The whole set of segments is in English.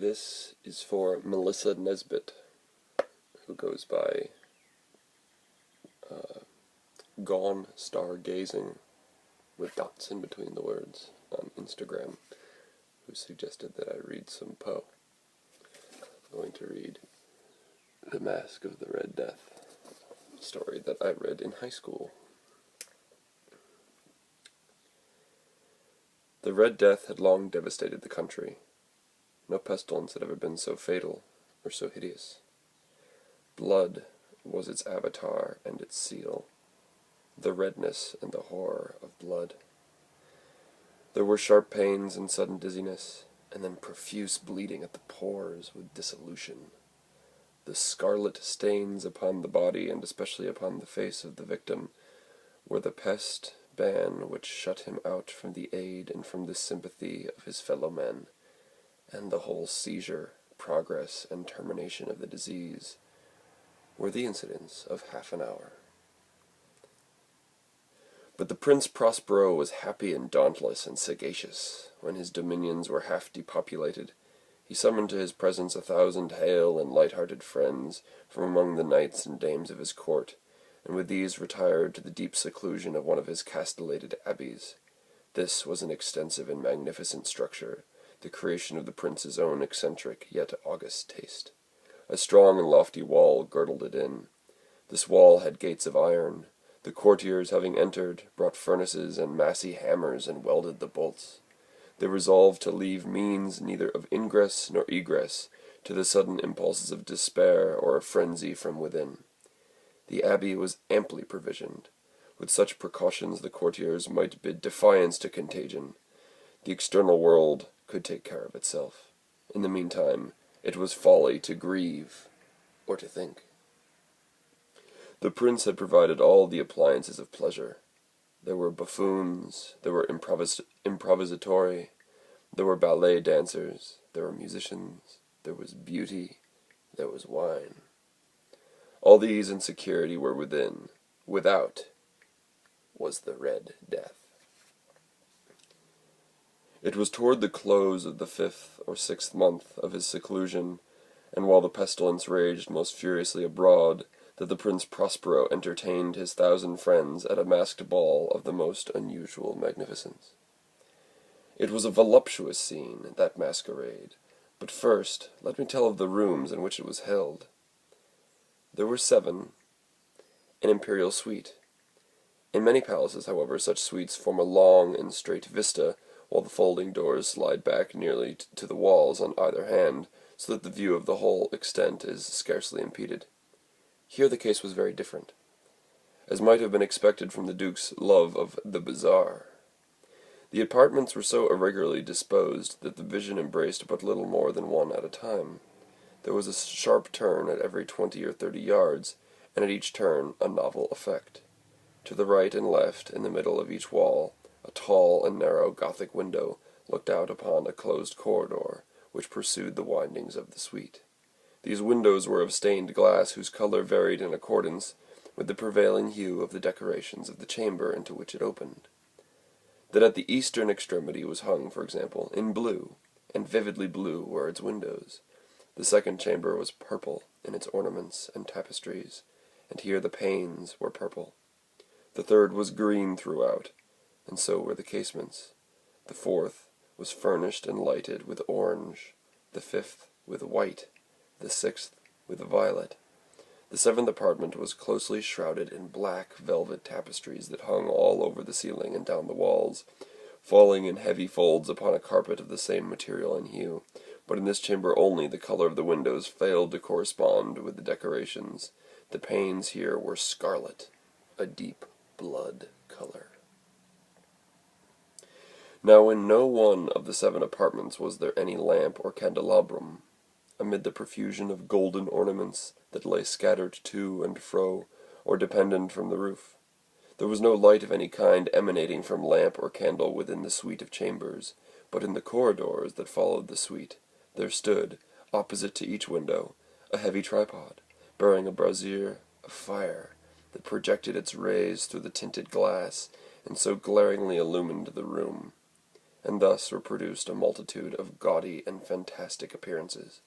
This is for Melissa Nesbitt, who goes by Gone Stargazing, with dots in between the words, on Instagram, who suggested that I read some Poe. I'm going to read The Masque of the Red Death, a story that I read in high school. The Red Death had long devastated the country. No pestilence had ever been so fatal or so hideous. Blood was its avatar and its seal, the redness and the horror of blood. There were sharp pains and sudden dizziness, and then profuse bleeding at the pores with dissolution. The scarlet stains upon the body, and especially upon the face of the victim, were the pest ban which shut him out from the aid and from the sympathy of his fellow men, and the whole seizure, progress, and termination of the disease were the incidents of half an hour. But the Prince Prospero was happy and dauntless and sagacious. When his dominions were half depopulated, he summoned to his presence 1,000 hale and light-hearted friends from among the knights and dames of his court, and with these retired to the deep seclusion of one of his castellated abbeys. This was an extensive and magnificent structure, the creation of the prince's own eccentric yet august taste. A strong and lofty wall girdled it in. This wall had gates of iron. The courtiers, having entered, brought furnaces and massy hammers and welded the bolts. They resolved to leave means neither of ingress nor egress to the sudden impulses of despair or of frenzy from within. The abbey was amply provisioned. With such precautions the courtiers might bid defiance to contagion. The external world could take care of itself. In the meantime, it was folly to grieve or to think. The prince had provided all the appliances of pleasure. There were buffoons, there were improvisatori, there were ballet dancers, there were musicians, there was beauty, there was wine. All these in security were within. Without was the Red Death. It was toward the close of the 5th or 6th month of his seclusion, and while the pestilence raged most furiously abroad, that the Prince Prospero entertained his 1,000 friends at a masked ball of the most unusual magnificence. It was a voluptuous scene, that masquerade, but first let me tell of the rooms in which it was held. There were 7, an imperial suite. In many palaces, however, such suites form a long and straight vista, while the folding doors slide back nearly to the walls on either hand, so that the view of the whole extent is scarcely impeded. Here the case was very different, as might have been expected from the Duke's love of the bizarre. The apartments were so irregularly disposed that the vision embraced but little more than one at a time. There was a sharp turn at every 20 or 30 yards, and at each turn a novel effect. To the right and left, in the middle of each wall, a tall and narrow Gothic window looked out upon a closed corridor, which pursued the windings of the suite. These windows were of stained glass, whose color varied in accordance with the prevailing hue of the decorations of the chamber into which it opened. That at the eastern extremity was hung, for example, in blue, and vividly blue were its windows. The second chamber was purple in its ornaments and tapestries, and here the panes were purple. The third was green throughout, and so were the casements. The fourth was furnished and lighted with orange, the 5th with white, the 6th with violet. The 7th apartment was closely shrouded in black velvet tapestries that hung all over the ceiling and down the walls, falling in heavy folds upon a carpet of the same material and hue, but in this chamber only the color of the windows failed to correspond with the decorations. The panes here were scarlet, a deep blood color. Now in no one of the 7 apartments was there any lamp or candelabrum. Amid the profusion of golden ornaments that lay scattered to and fro, or dependent from the roof, there was no light of any kind emanating from lamp or candle within the suite of chambers, but in the corridors that followed the suite there stood, opposite to each window, a heavy tripod, bearing a brazier of fire that projected its rays through the tinted glass, and so glaringly illumined the room. and thus were produced a multitude of gaudy and fantastic appearances.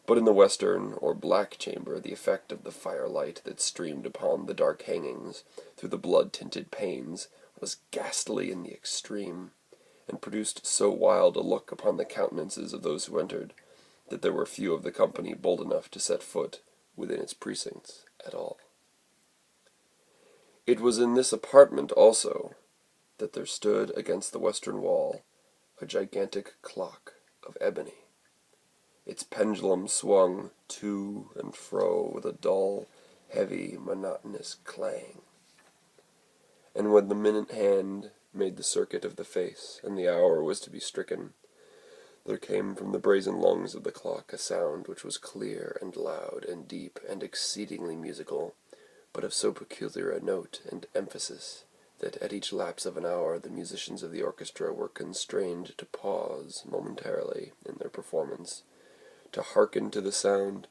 But in the western, or black chamber, the effect of the firelight that streamed upon the dark hangings through the blood-tinted panes was ghastly in the extreme, and produced so wild a look upon the countenances of those who entered, that there were few of the company bold enough to set foot within its precincts at all. It was in this apartment also that there stood against the western wall a gigantic clock of ebony. Its pendulum swung to and fro with a dull, heavy, monotonous clang. And when the minute hand made the circuit of the face, and the hour was to be stricken, there came from the brazen lungs of the clock a sound which was clear and loud and deep and exceedingly musical, but of so peculiar a note and emphasis that at each lapse of an hour the musicians of the orchestra were constrained to pause momentarily in their performance, to hearken to the sound,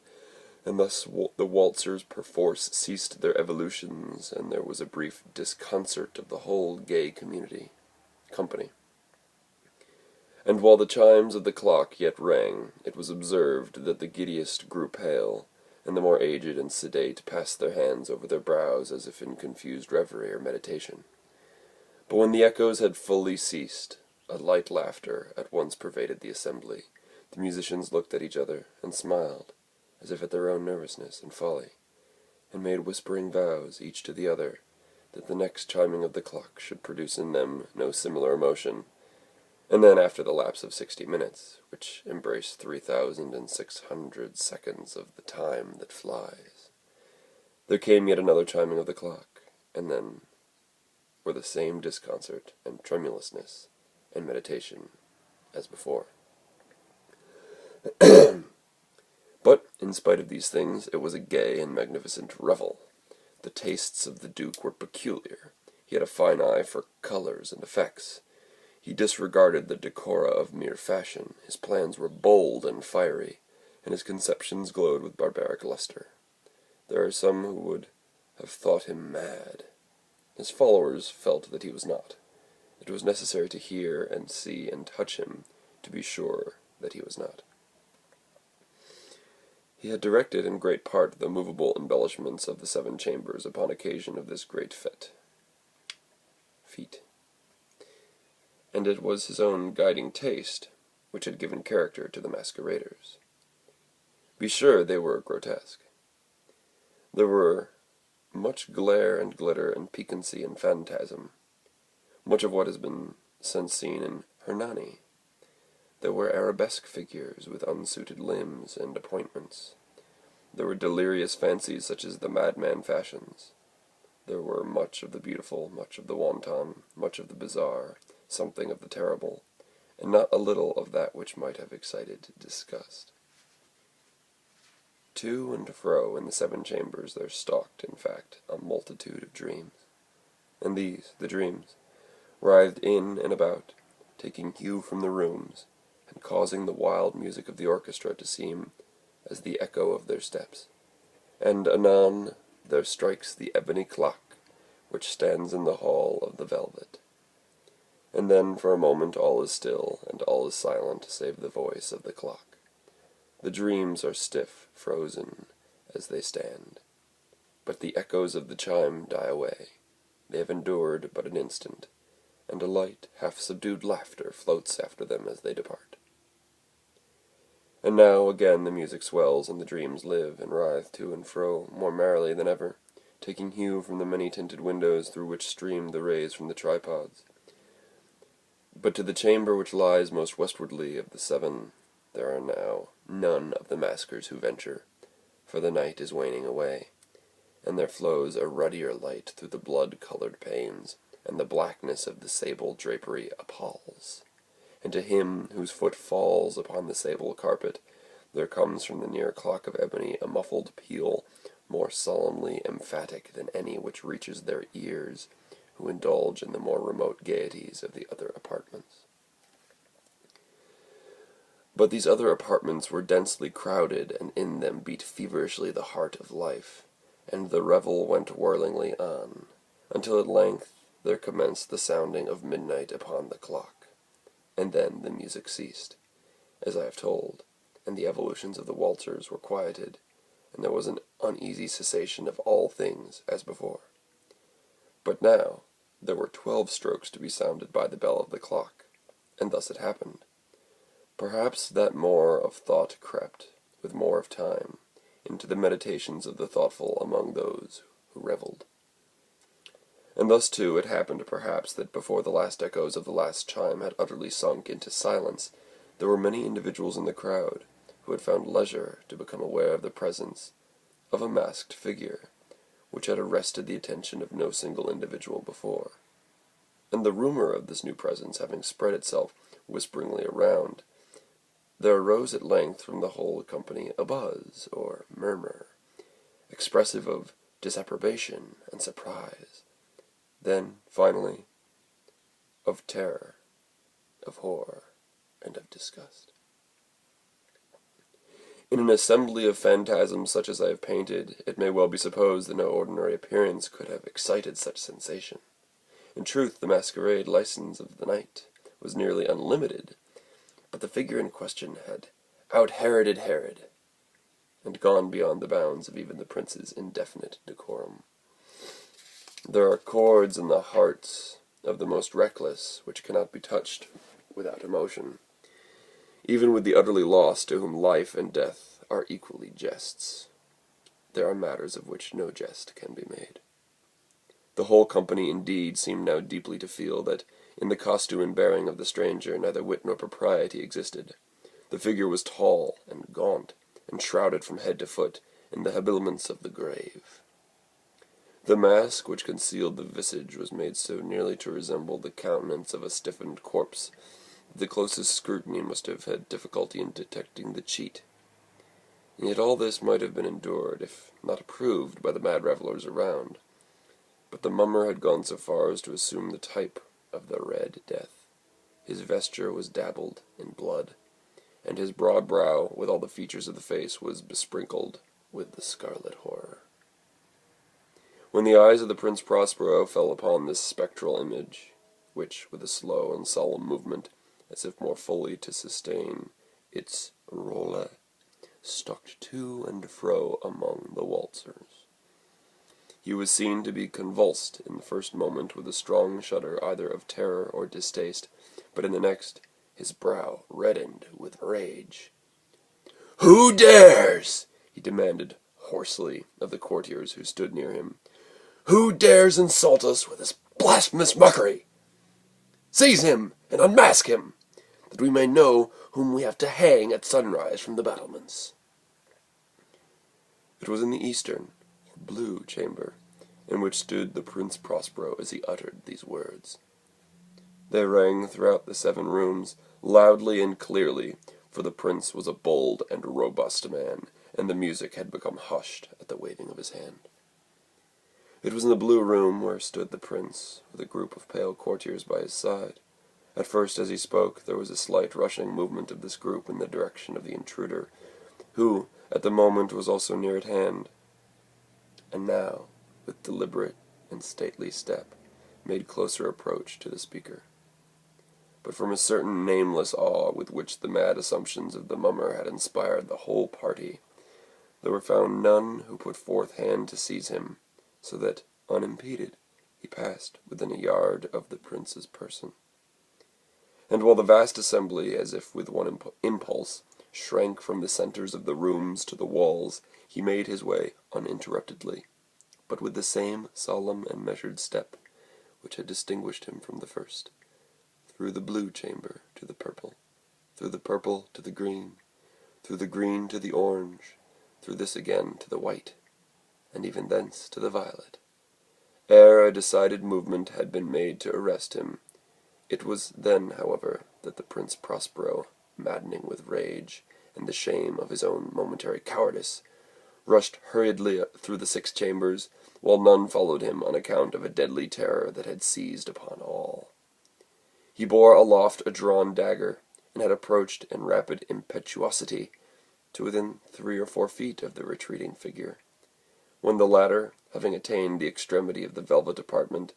and thus the waltzers perforce ceased their evolutions, and there was a brief disconcert of the whole gay company. And while the chimes of the clock yet rang, it was observed that the giddiest grew pale, and the more aged and sedate passed their hands over their brows as if in confused reverie or meditation. But when the echoes had fully ceased, a light laughter at once pervaded the assembly. The musicians looked at each other and smiled, as if at their own nervousness and folly, and made whispering vows, each to the other, that the next chiming of the clock should produce in them no similar emotion. And then, after the lapse of 60 minutes, which embraced 3,600 seconds of the time that flies, there came yet another chiming of the clock, and then were the same disconcert and tremulousness and meditation as before. But, in spite of these things, it was a gay and magnificent revel. The tastes of the Duke were peculiar. He had a fine eye for colors and effects. He disregarded the decora of mere fashion. His plans were bold and fiery, and his conceptions glowed with barbaric luster. There are some who would have thought him mad. His followers felt that he was not. It was necessary to hear and see and touch him to be sure that he was not. He had directed in great part the movable embellishments of the 7 chambers upon occasion of this great fete. And it was his own guiding taste which had given character to the masqueraders. Be sure they were grotesque. There were much glare and glitter and piquancy and phantasm, much of what has been since seen in Hernani. There were arabesque figures with unsuited limbs and appointments. There were delirious fancies such as the madman fashions. There were much of the beautiful, much of the wanton, much of the bizarre, something of the terrible, and not a little of that which might have excited disgust. To and fro in the 7 chambers there stalked, in fact, a multitude of dreams. And these, the dreams, writhed in and about, taking hue from the rooms, and causing the wild music of the orchestra to seem as the echo of their steps. And anon there strikes the ebony clock, which stands in the hall of the velvet. And then for a moment all is still, and all is silent save the voice of the clock. The dreams are stiff, frozen, as they stand. But the echoes of the chime die away. They have endured but an instant, and a light, half-subdued laughter floats after them as they depart. And now again the music swells, and the dreams live and writhe to and fro more merrily than ever, taking hue from the many-tinted windows through which stream the rays from the tripods. But to the chamber which lies most westwardly of the 7, there are now none of the maskers who venture, for the night is waning away, and there flows a ruddier light through the blood-colored panes, and the blackness of the sable drapery appalls. And to him whose foot falls upon the sable carpet, there comes from the near clock of ebony a muffled peal, more solemnly emphatic than any which reaches their ears, who indulge in the more remote gaieties of the other apartments. But these other apartments were densely crowded, and in them beat feverishly the heart of life, and the revel went whirlingly on, until at length there commenced the sounding of midnight upon the clock. And then the music ceased, as I have told, and the evolutions of the waltzers were quieted, and there was an uneasy cessation of all things as before. But now there were 12 strokes to be sounded by the bell of the clock, and thus it happened. Perhaps that more of thought crept, with more of time, into the meditations of the thoughtful among those who revelled. And thus, too, it happened perhaps that before the last echoes of the last chime had utterly sunk into silence, there were many individuals in the crowd who had found leisure to become aware of the presence of a masked figure, which had arrested the attention of no single individual before. And the rumor of this new presence having spread itself whisperingly around, there arose at length from the whole company a buzz, or murmur, expressive of disapprobation and surprise, then, finally, of terror, of horror, and of disgust. In an assembly of phantasms such as I have painted, it may well be supposed that no ordinary appearance could have excited such sensation. In truth, the masquerade license of the night was nearly unlimited, but the figure in question had out-Heroded Herod, and gone beyond the bounds of even the prince's indefinite decorum. There are chords in the hearts of the most reckless which cannot be touched without emotion, even with the utterly lost to whom life and death are equally jests. There are matters of which no jest can be made. The whole company indeed seemed now deeply to feel that in the costume and bearing of the stranger neither wit nor propriety existed. The figure was tall and gaunt, and shrouded from head to foot in the habiliments of the grave. The mask which concealed the visage was made so nearly to resemble the countenance of a stiffened corpse that the closest scrutiny must have had difficulty in detecting the cheat. And yet all this might have been endured, if not approved, by the mad revellers around. But the mummer had gone so far as to assume the type of the Red Death. His vesture was dabbled in blood, and his broad brow, with all the features of the face, was besprinkled with the scarlet horror. When the eyes of the Prince Prospero fell upon this spectral image, which, with a slow and solemn movement, as if more fully to sustain its rôle, stalked to and fro among the waltzers, he was seen to be convulsed in the first moment with a strong shudder either of terror or distaste, but in the next his brow reddened with rage. "Who dares?" he demanded hoarsely of the courtiers who stood near him. "Who dares insult us with this blasphemous mockery? Seize him and unmask him, that we may know whom we have to hang at sunrise from the battlements." It was in the eastern, or blue chamber, in which stood the Prince Prospero as he uttered these words. They rang throughout the 7 rooms, loudly and clearly, for the prince was a bold and robust man, and the music had become hushed at the waving of his hand. It was in the blue room where stood the prince, with a group of pale courtiers by his side. At first, as he spoke, there was a slight rushing movement of this group in the direction of the intruder, who, at the moment, was also near at hand, and now, with deliberate and stately step, made closer approach to the speaker. But from a certain nameless awe with which the mad assumptions of the mummer had inspired the whole party, there were found none who put forth hand to seize him, so that, unimpeded, he passed within a yard of the prince's person. And while the vast assembly, as if with one impulse, shrank from the centers of the rooms to the walls, he made his way uninterruptedly, but with the same solemn and measured step which had distinguished him from the first, through the blue chamber to the purple, through the purple to the green, through the green to the orange, through this again to the white, and even thence to the violet. Ere a decided movement had been made to arrest him, it was then, however, that the Prince Prospero, maddening with rage and the shame of his own momentary cowardice, rushed hurriedly through the 6 chambers, while none followed him on account of a deadly terror that had seized upon all. He bore aloft a drawn dagger, and had approached in rapid impetuosity to within 3 or 4 feet of the retreating figure, when the latter, having attained the extremity of the velvet apartment,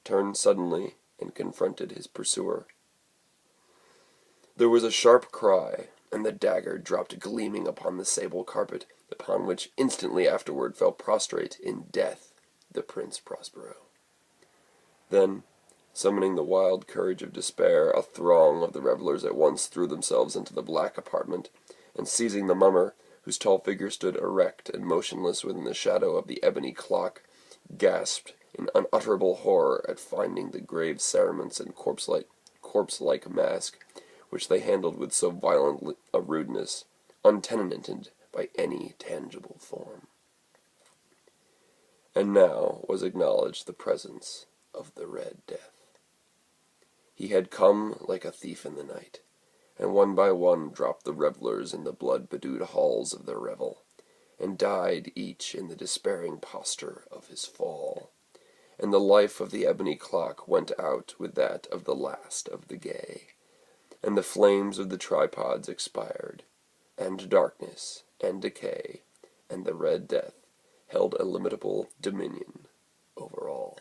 turned suddenly and confronted his pursuer. There was a sharp cry, and the dagger dropped gleaming upon the sable carpet, upon which instantly afterward fell prostrate in death the Prince Prospero. Then, summoning the wild courage of despair, a throng of the revelers at once threw themselves into the black apartment, and seizing the mummer, whose tall figure stood erect and motionless within the shadow of the ebony clock, gasped in unutterable horror at finding the grave cerements and corpse-like mask, which they handled with so violent a rudeness, untenanted by any tangible form. And now was acknowledged the presence of the Red Death. He had come like a thief in the night, and one by one dropped the revellers in the blood-bedewed halls of their revel, and died each in the despairing posture of his fall, and the life of the ebony clock went out with that of the last of the gay, and the flames of the tripods expired, and darkness and decay and the Red Death held illimitable dominion over all.